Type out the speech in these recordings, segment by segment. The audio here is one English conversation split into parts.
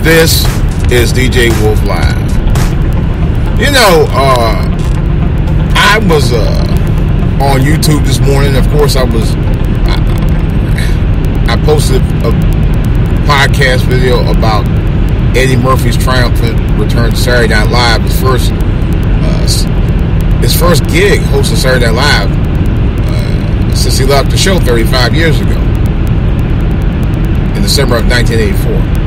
This is DJ Wolf Live. You know, I was on YouTube this morning. Of course, I posted a podcast video about Eddie Murphy's triumphant return to Saturday Night Live. His first gig hosting Saturday Night Live since he left the show 35 years ago in December of 1984.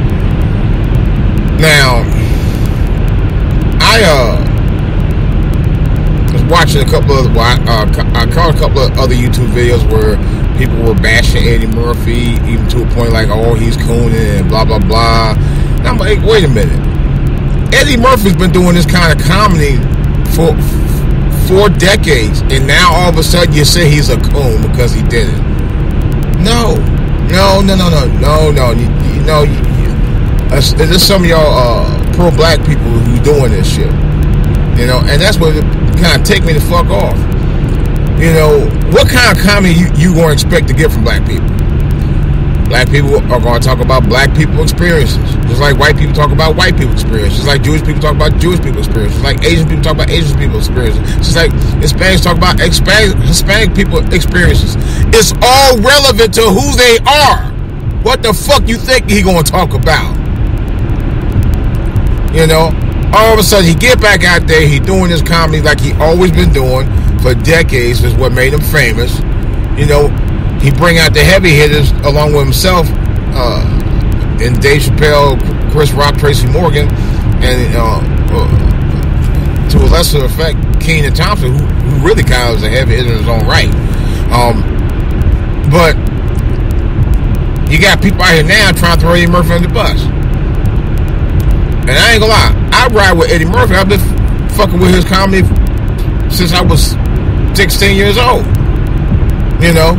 Now, I was watching I caught a couple of other YouTube videos where people were bashing Eddie Murphy, even to a point like, oh, he's cooning and blah, blah, blah. And I'm like, wait a minute. Eddie Murphy's been doing this kind of comedy for 4 decades, and now all of a sudden you say he's a coon because he did it. No. There's some of y'all pro-black people who doing this shit. You know, and that's what kind of take me the fuck off. You know, what kind of comedy you going to expect to get from black people? Black people are going to talk about black people experiences, just like white people talk about white people experiences, just like Jewish people talk about Jewish people experiences, just like Asian people talk about Asian people experiences, just like Hispanics talk about Hispanic people experiences. It's all relevant to who they are. What the fuck you think he going to talk about? You know, all of a sudden he get back out there, he doing this comedy like he always been doing for decades. Is what made him famous. You know, he bring out the heavy hitters along with himself, and Dave Chappelle, Chris Rock, Tracy Morgan, and to a lesser effect, Kenan Thompson, who really kind of is a heavy hitter in his own right. But you got people out here now trying to throw Eddie Murphy on the bus. And I ain't gonna lie, I ride with Eddie Murphy. I've been fucking with his comedy since I was 16 years old. You know,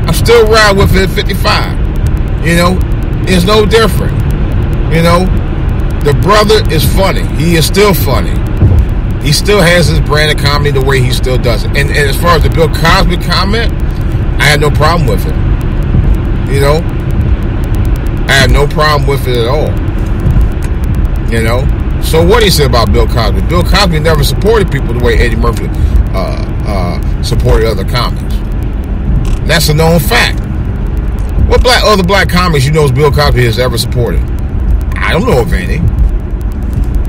I still ride with it at 55. You know, it's no different. You know, the brother is funny. He is still funny. He still has his brand of comedy the way he still does it. And as far as the Bill Cosby comment, I had no problem with it. You know, I had no problem with it at all. You know, so what he said about Bill Cosby? Bill Cosby never supported people the way Eddie Murphy supported other comics. That's a known fact. What other black comics you know Bill Cosby has ever supported? I don't know of any.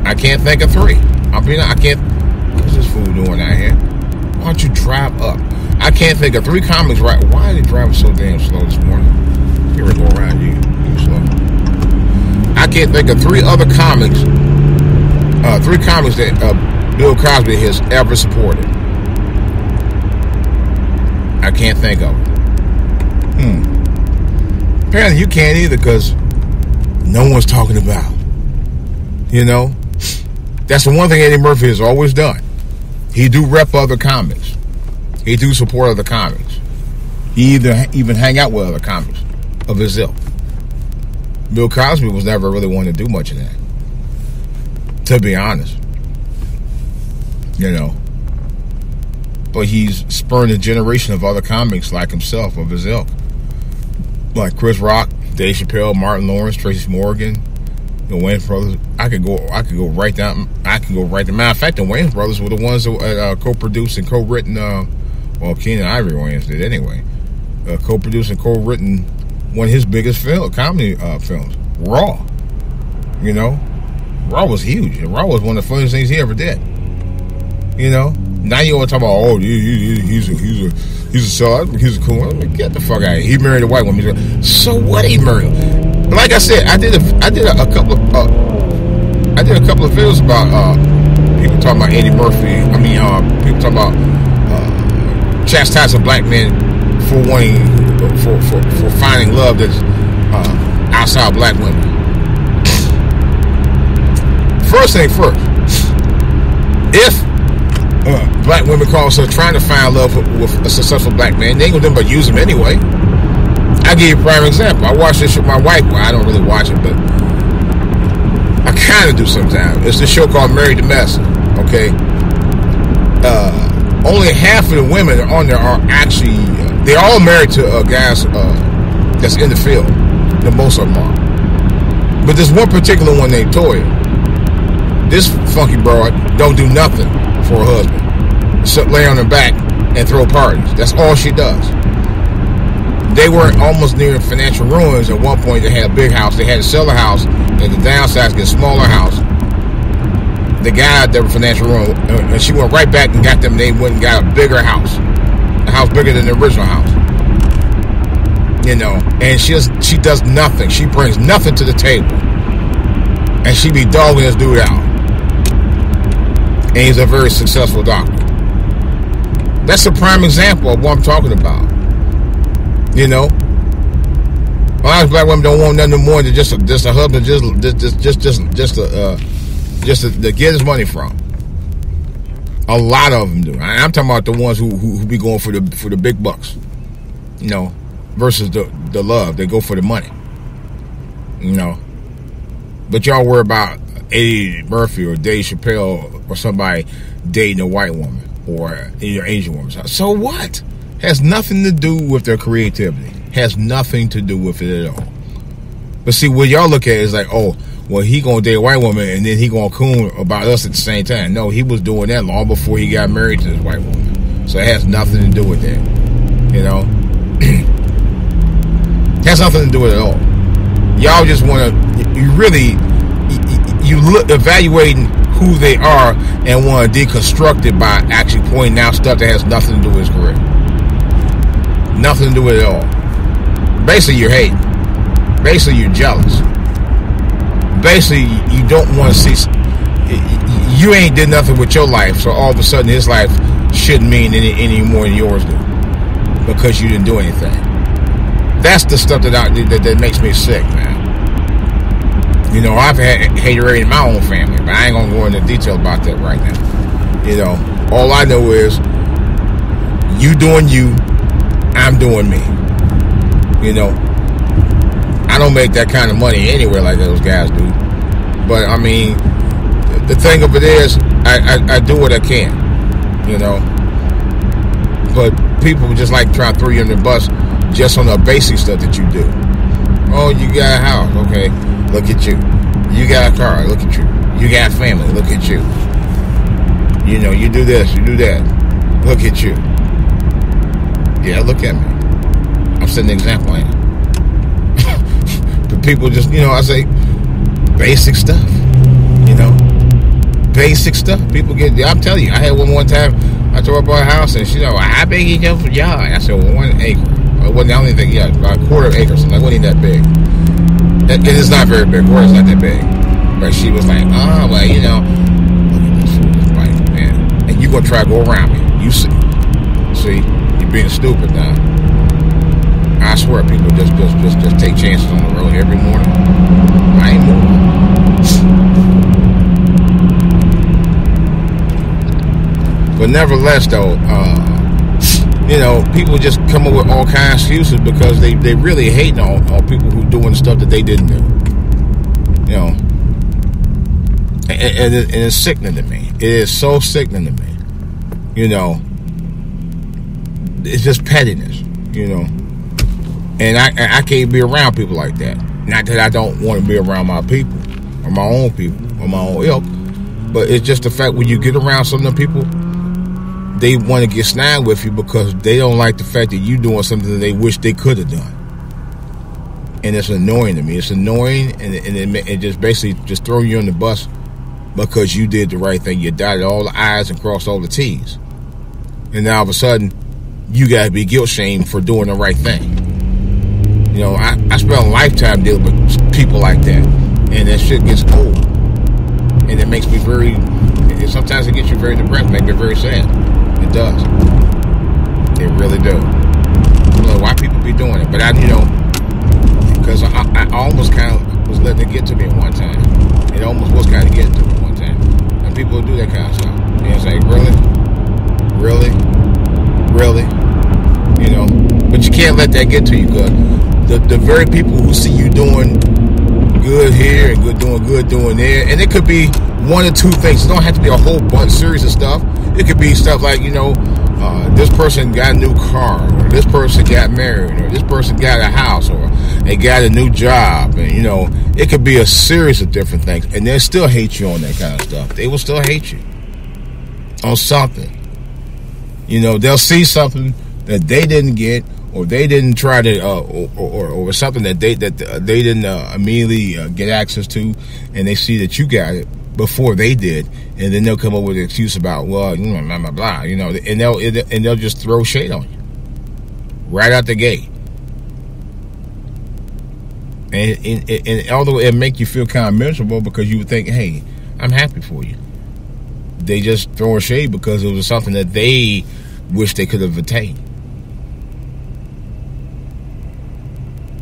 I can't think of 3. I can't. What's this fool doing out here? Why don't you drive up? I can't think of 3 comics. Right? Why are they driving so damn slow this morning? Here we go around you slow. I can't think of 3 other comics, 3 comics that Bill Cosby has ever supported. I can't think of them. Apparently you can't either because no one's talking about. You know, that's the one thing Eddie Murphy has always done. He do rep other comics. He do support other comics. He even hang out with other comics of his ilk. Bill Cosby was never really one to do much of that, to be honest. You know, but he's spurned a generation of other comics like himself, of his ilk, like Chris Rock, Dave Chappelle, Martin Lawrence, Tracy Morgan, the Wayans brothers. I could go right down. Matter of fact, the Wayans brothers were the ones that co-produced and co-written. Keenen Ivory Wayans did anyway. Co-produced and co-written one of his biggest comedy films, Raw. You know, Raw was huge. Raw was one of the funniest things he ever did. You know, now you want to talk about, oh, he's a sellout, he's a cool one. Get the fuck out of here. He married a white woman. So what? He married? Like I said, I did a couple of videos about people talking about Eddie Murphy. I mean, people talking about chastising black men for wanting. For finding love that's outside black women. First thing first, if black women call themselves trying to find love with a successful black man, they ain't gonna do but use him anyway. I'll give you a prime example. I watch this with my wife. Well, I don't really watch it, but I kind of do sometimes. It's this show called Married to Medicine. Okay, only half of the women on there are actually they're all married to guys that's in the field. The most of them are. But there's one particular one named Toya. This funky broad don't do nothing for her husband except lay on her back and throw parties. That's all she does. They were almost near financial ruins at one point. They had a big house. They had to sell the house, and the downside get a smaller house. The guy that was financial ruin, and she went right back and got them. They went and got a bigger house, a house bigger than the original house. You know, and she does nothing. She brings nothing to the table, and she be dogging this dude out. And he's a very successful doctor. That's a prime example of what I'm talking about. You know, a lot of black women don't want nothing more than just a husband, just to get his money from. A lot of them do. I'm talking about the ones who be going for the big bucks. You know, versus the love. They go for the money. You know, but y'all worry about Eddie Murphy or Dave Chappelle or somebody dating a white woman or an Asian woman. So what? Has nothing to do with their creativity. Has nothing to do with it at all. But see, what y'all look at is like, oh, well, he gonna date a white woman and then he gonna coon about us at the same time. No, he was doing that long before he got married to this white woman. So it has nothing to do with that. You know? Has nothing to do with it at all. Y'all just wanna, you look evaluating who they are and want to deconstruct it by actually pointing out stuff that has nothing to do with his career. Nothing to do with it at all. Basically, you're hating. Basically, you're jealous. Basically, you don't want to see. You ain't did nothing with your life, so all of a sudden his life shouldn't mean any more than yours do because you didn't do anything. That's the stuff that makes me sick, man. You know, I've had haterade in my own family, but I ain't gonna go into detail about that right now. You know, all I know is you doing you, I'm doing me. You know, I don't make that kind of money anywhere like those guys do. But I mean, the thing of it is, I do what I can. You know, but people just like try to throw you under the bus just on the basic stuff that you do. Oh, you got a house, okay? Look at you. You got a car, look at you. You got a family, look at you. You know, you do this, you do that. Look at you. Yeah, look at me. I'm setting an example, ain't I? But people just, you know, I say basic stuff. You know? Basic stuff. People get, I'm telling you, I had one time, I told her about a house and she said, well, how big is your yard? I said, well, 1 acre. It wasn't, I don't even think, yeah, about a quarter of an acre, something. It wasn't even that big. It is not very big. Quarter's not that big. But she was like, oh, well, you know, look at this. Like, man. And you gonna try to go around me. You see. See? You're being stupid now. I swear people just take chances on the road every morning. I ain't moving. But nevertheless, though, you know, people just come up with all kinds of excuses because they really hating on people who doing stuff that they didn't do. You know, and it's sickening to me. It is so sickening to me. You know, it's just pettiness. You know, and I can't be around people like that. Not that I don't want to be around my people or my own people or my own ilk, but it's just the fact when you get around some of the people, they want to get snide with you because they don't like the fact that you're doing something that they wish they could have done. And it's annoying to me. It's annoying, and it just basically just throw you on the bus because you did the right thing. You dotted all the I's and crossed all the T's. And now all of a sudden, you got to be guilt-shamed for doing the right thing. You know, I spent a lifetime dealing with people like that. And that shit gets old. And it makes me sometimes it gets you very depressed, makes me very sad. It does. It really do. I don't know why people be doing it, but you know, because I almost kind of was letting it get to me at one time. It almost was kind of getting to me at one time. And people do that kind of stuff. And it's like, really? You know, but you can't let that get to you, good. The very people who see you doing good here and doing there, and it could be one or two things. It don't have to be a whole bunch series of stuff. It could be stuff like, you know, this person got a new car, or this person got married, or this person got a house, or they got a new job, and it could be a series of different things, and they'll still hate you on that kind of stuff. They will still hate you on something. They'll see something that they didn't get, or they didn't try to, or something that they didn't immediately get access to, and they see that you got it before they did, and then they'll come up with an excuse about, well, blah blah blah, and they'll just throw shade on you right out the gate, and although it make you feel kind of miserable because you would think, hey, I'm happy for you, they just throw a shade because it was something that they wish they could have attained.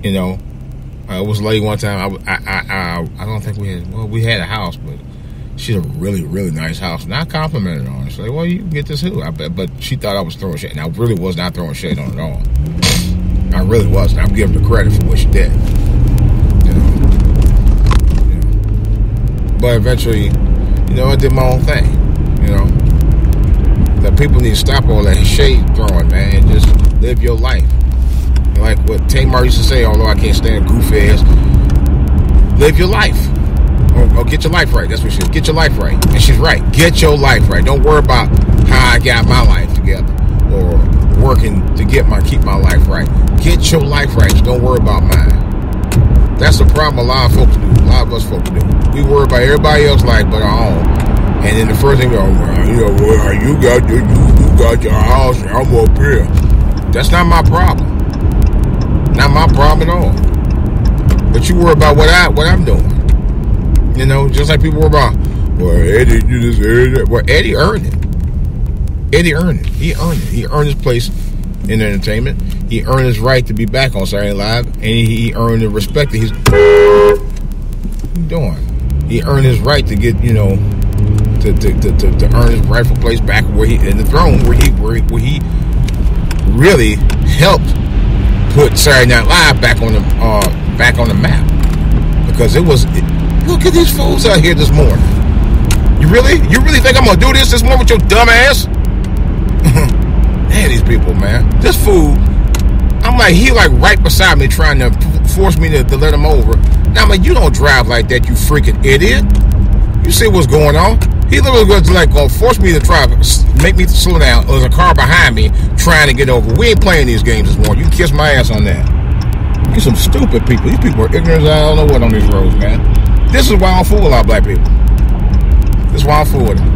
It was late one time. I don't think we had a house, but she had a really, really nice house. And I complimented her on it. She's like, well, you can get this who? I bet. But she thought I was throwing shade. And I really was not throwing shade on it at all. I really wasn't. I'm giving her credit for what she did. But eventually, I did my own thing. That people need to stop all that shade throwing, man, and just live your life. Like what Tamar used to say, although I can't stand goofy ass, live your life. Or get your life right. That's what she said. Get your life right. And she's right. Get your life right. Don't worry about how I got my life together or working to keep my life right. Get your life right. Just don't worry about mine. That's the problem a lot of folks do. A lot of us folks do. We worry about everybody else's life but our own. And then the first thing we go, you got your house and I'm up here. That's not my problem. Not my problem at all. But you worry about what I'm doing. Just like people worry about, well, Eddie do this, Eddie that. Well, Eddie earned it. Eddie earned it. He earned it. He earned his place in entertainment. He earned his right to be back on Saturday Night Live, and he earned the respect that he's doing. He earned his right to get, to earn his rightful place back where he in the throne, where he really helped put Saturday Night Live back on the map, because look at these fools out here this morning. You really think I'm gonna do this morning with your dumb ass? Man, these people, man. This fool, I'm like, he like right beside me trying to force me to let him over. Now I'm like, you don't drive like that, you freaking idiot. You see what's going on? He literally was like gonna force me to try make me slow down. There's a car behind me trying to get over. We ain't playing these games this morning. You can kiss my ass on that. You some stupid people. These people are ignorant as I don't know what on these roads, man. This is why I don't fool a lot of black people. This is why I fool with them.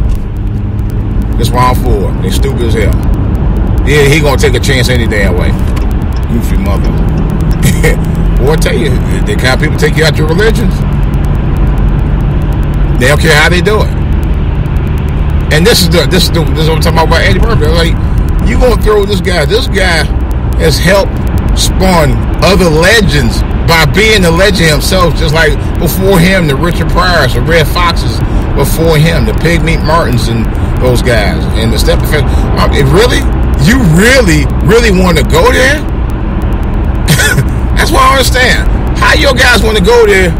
This is why I fool with them. They stupid as hell. Yeah, he gonna take a chance any damn way. Goofy mother. Boy, I tell you, the kind of people take you out your religions. They don't care how they do it. And this is what I'm talking about Eddie Murphy. Like, you gonna throw this guy? This guy has helped spawn other legends by being a legend himself. Just like before him, the Richard Pryors, the Red Foxes before him, the Pigmeat Martins, and those guys, and the Step Defense. You really want to go there? That's what I understand. How your guys want to go there,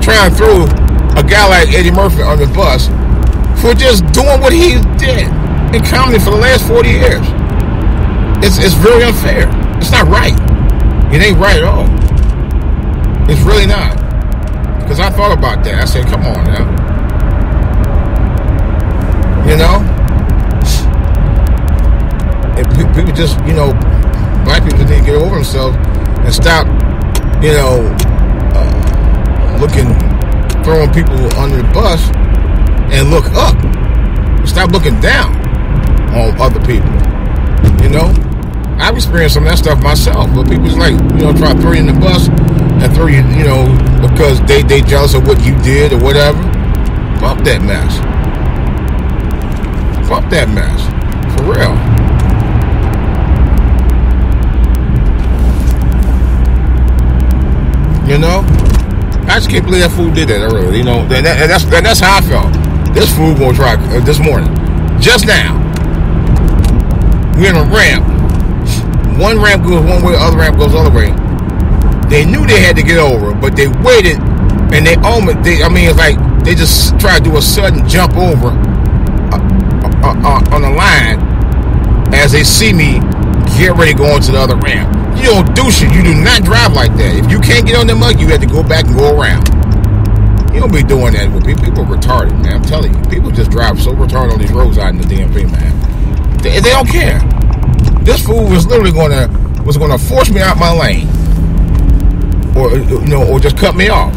try and throw a guy like Eddie Murphy on the bus for just doing what he did in comedy for the last 40 years. It's very unfair. It's not right. It ain't right at all. It's really not. Because I thought about that. I said, come on now. If people just, black people need to get over themselves and stop, throwing people under the bus and look up. Stop looking down on other people. I've experienced some of that stuff myself, but people's like, try to throw you in the bus and throw you, because they jealous of what you did or whatever. Fuck that mess. Fuck that mess. For real. I just can't believe that fool did that earlier. That's how I felt. This fool gonna try this morning. Just now. We're in a ramp. One ramp goes one way, the other ramp goes the other way. They knew they had to get over, but they waited, and it's like they just tried to do a sudden jump over on the line as they see me get ready to go into the other ramp. You don't do shit. You do not drive like that. If you can't get on the mug, you have to go back and go around. You don't be doing that with people. People are retarded, man. I'm telling you. People just drive so retarded on these roads out in the DMV, man. They don't care. This fool was literally gonna force me out my lane, or just cut me off.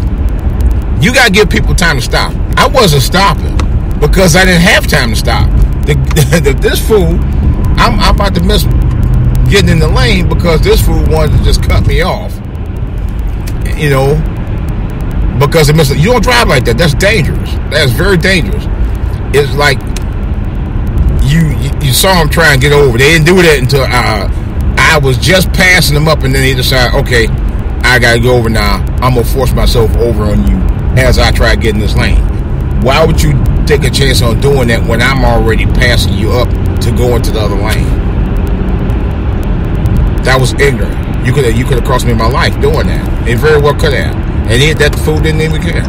You gotta give people time to stop. I wasn't stopping because I didn't have time to stop. This fool, I'm about to miss getting in the lane because this fool wanted to just cut me off. Because you don't drive like that. That's dangerous. That's very dangerous. It's like you saw him try and get over. They didn't do that until I was just passing them up, and then they decided, okay, I gotta go over now. I'm gonna force myself over on you as I try to get in this lane. Why would you take a chance on doing that when I'm already passing you up to go into the other lane? That was ignorant. You could have cost me my life doing that. It very well could have. And that fool didn't even care.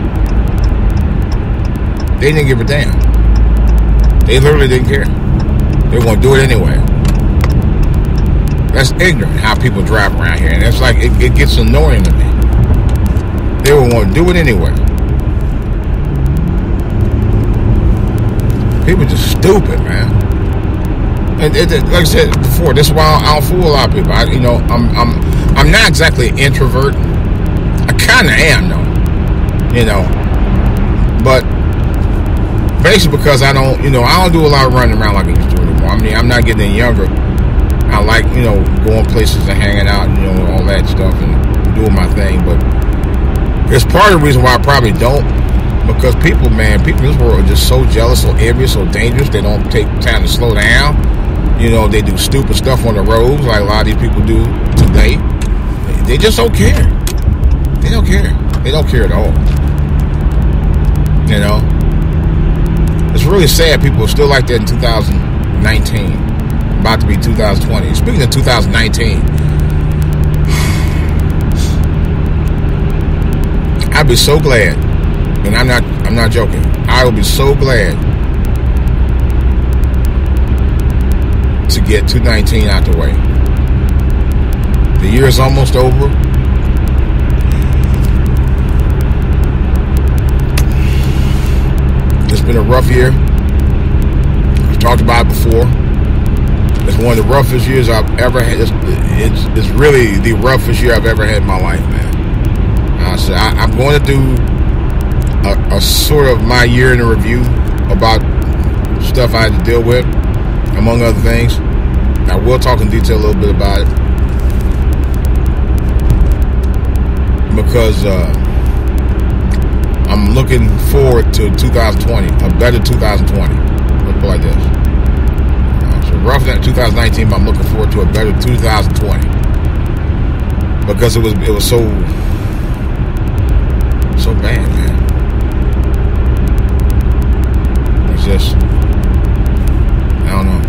They didn't give a damn. They literally didn't care. They were going to do it anyway. That's ignorant how people drive around here. And it's like, it gets annoying to me. They were going to do it anyway. People are just stupid, man. And like I said before, this is why I don't fool a lot of people. I'm not exactly an introvert. I kind of am, though. But basically because I don't do a lot of running around like I used to anymore. I mean, I'm not getting any younger. I like, going places and hanging out and, all that stuff and doing my thing. But it's part of the reason why I probably don't. Because people in this world are just so jealous, so envious, so dangerous. They don't take time to slow down. They do stupid stuff on the roads like a lot of these people do today. They just don't care. They don't care. They don't care at all. It's really sad people are still like that in 2019. About to be 2020. Speaking of 2019, I'd be so glad, and I'm not joking. I would be so glad to get 2019 out the way. The year is almost over. It's been a rough year. I've talked about it before. It's one of the roughest years I've ever had. It's really the roughest year I've ever had in my life, man. So I'm going to do a sort of my year in a review about stuff I had to deal with, among other things. I will talk in detail a little bit about it because I'm looking forward to 2020, a better 2020. Let's put it like this. So rough that 2019, but I'm looking forward to a better 2020 because it was so bad, man. It's just, I don't know.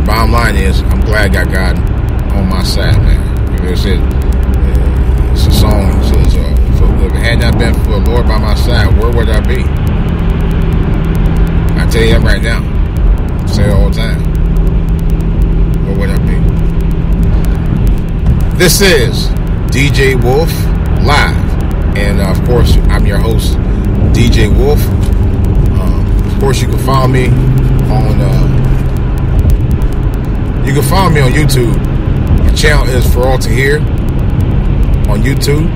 Bottom line is, I'm glad I got God on my side, man. It's a song that says, if it had not been for the Lord by my side, where would I be? I tell you that right now. I say it all the time. Where would I be? This is DJ Wolf Live. And, of course, I'm your host, DJ Wolf. Of course, you can follow me on YouTube. My channel is For All to Hear on YouTube.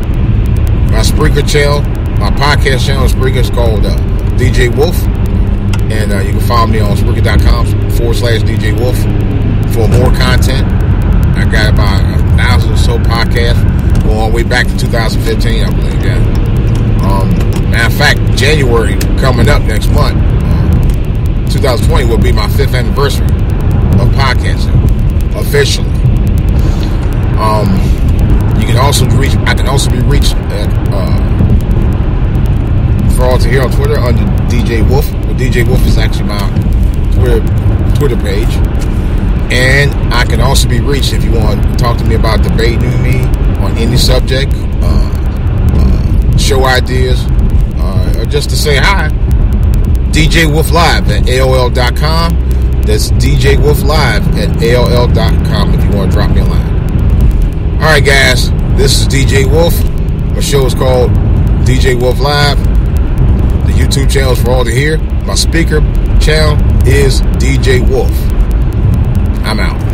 My Spreaker channel, my podcast channel is Spreaker. It's called DJ Wolf. And you can follow me on Spreaker.com/DJ Wolf for more content. I got about 1,000 or so podcasts going all the way back to 2015, I believe that. Matter of fact, January coming up next month, 2020 will be my 5th anniversary of podcasting officially. I can also be reached at For All to Hear on Twitter under DJ Wolf. Well, DJ Wolf is actually my Twitter page. And I can also be reached if you want to talk to me about debating me on any subject, show ideas, or just to say hi. DJ Wolf Live at AOL.com. That's DJ Wolf Live at AOL.com if you want to drop me a line. All right, guys. This is DJ Wolf. My show is called DJ Wolf Live. The YouTube channel is for all to hear. My speaker channel is DJ Wolf. I'm out.